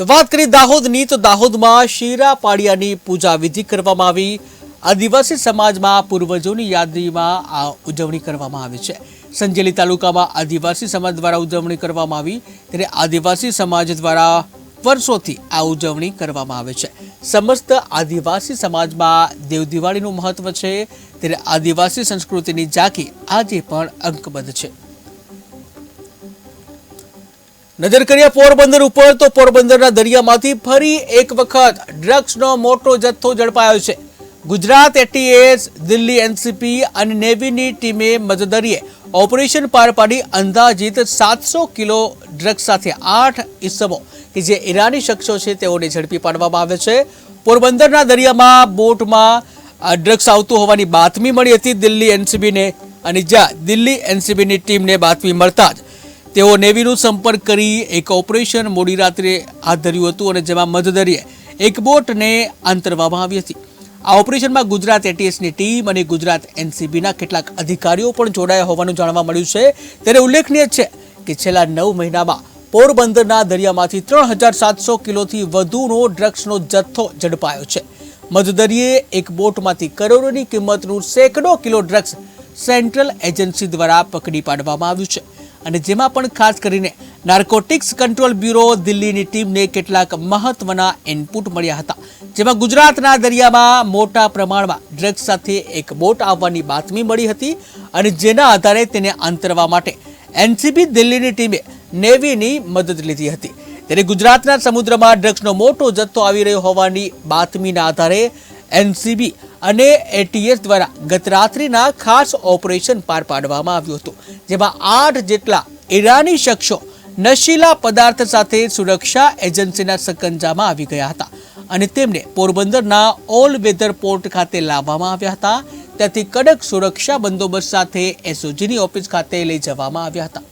તો વાત કરી દાહોદની, તો દાહોદમાં શેરા પાડિયાની પૂજા વિધિ કરવામાં આવી। આદિવાસી સમાજમાં પૂર્વજોની યાદીમાં આ ઉજવણી કરવામાં આવી છે। સંજેલી તાલુકામાં આદિવાસી સમાજ દ્વારા ઉજવણી કરવામાં આવી, ત્યારે આદિવાસી સમાજ દ્વારા વર્ષોથી આ ઉજવણી કરવામાં આવે છે। સમસ્ત આદિવાસી સમાજમાં દેવ દિવાળીનું મહત્વ છે, ત્યારે આદિવાસી સંસ્કૃતિની ઝાંખી આજે પણ અંકબદ્ધ છે। નજર કરીએ પોરબંદર ઉપર, તો પોરબંદરના દરિયામાંથી ફરી એક વખત ડ્રગ્સનો મોટો જથ્થો ઝડપાયો છે। ગુજરાત એટીએસ, દિલ્હી એનસીપી અને નેવીની ટીમે મજદરીએ ઓપરેશન પાર પાડી અંદાજિત 700 કિલો ડ્રગ્સ સાથે 8 ઇસમો કે જે ઈરાની શખ્સો છે તેઓને ઝડપી પાડવામાં આવે છે। પોરબંદરના દરિયામાં બોટમાં ડ્રગ્સ આવતું હોવાની બાતમી મળી હતી દિલ્હી એનસીબીને, અને જ્યાં દિલ્હી એનસીબીની ટીમને બાતમી મળતા જ તેઓ નેવીનો સંપર્ક કરી એક ઓપરેશન મોડી રાત્રે હાથ ધર્યું હતું, અને જેમાં મધદરિયે એક બોટને આંતરવામાં આવી હતી। આ ઓપરેશનમાં ગુજરાત એટીએસની ટીમ અને ગુજરાત એનસીબીના કેટલાક અધિકારીઓ પણ જોડાયા હોવાનું જાણવા મળ્યું છે। ત્યારે ઉલ્લેખનીય છે કે છેલ્લા 9 મહિનામાં પોરબંદરના દરિયામાંથી 3700 કિલોથી વધુનો ડ્રગ્સનો જથ્થો ઝડપાયો છે। મધદરિયે એક બોટમાંથી કરોડોની કિંમતનું સેંકડો કિલો ડ્રગ્સ સેન્ટ્રલ એજન્સી દ્વારા પકડી પાડવામાં આવ્યું છે, અને જેમાં પણ ખાસ કરીને નાર્કોટિક્સ કંટ્રોલ બ્યુરો દિલ્હીની ટીમને કેટલાક મહત્વના ઇનપુટ મળ્યા હતા, જેમાં ગુજરાતના દરિયામાં મોટા પ્રમાણમાં ડ્રગ્સ સાથે એક બોટ આવવાની બાતમી મળી હતી, અને જેના આધારે તેને આંતરવા માટે એનસીબી દિલ્હીની ટીમે નેવીની મદદ લીધી હતી। ત્યારે ગુજરાતના સમુદ્રમાં ડ્રગ્સનો મોટો જથ્થો આવી રહ્યો હોવાની બાતમીના આધારે એનસીબી અને એટીએસ દ્વારા ગત રાત્રિના ખાસ ઓપરેશન પાર પાડવામાં આવ્યું હતું, જેમાં 8 જેટલા ઈરાની શખ્સો નશીલા પદાર્થ સાથે સુરક્ષા એજન્સીના સકંજામાં આવી ગયા હતા, અને તેમને પોરબંદરના ઓલ વેધર પોર્ટ ખાતે લાવવામાં આવ્યા હતા। ત્યાંથી કડક સુરક્ષા બંદોબસ્ત સાથે એસઓજીની ઓફિસ ખાતે લઈ જવામાં આવ્યા હતા।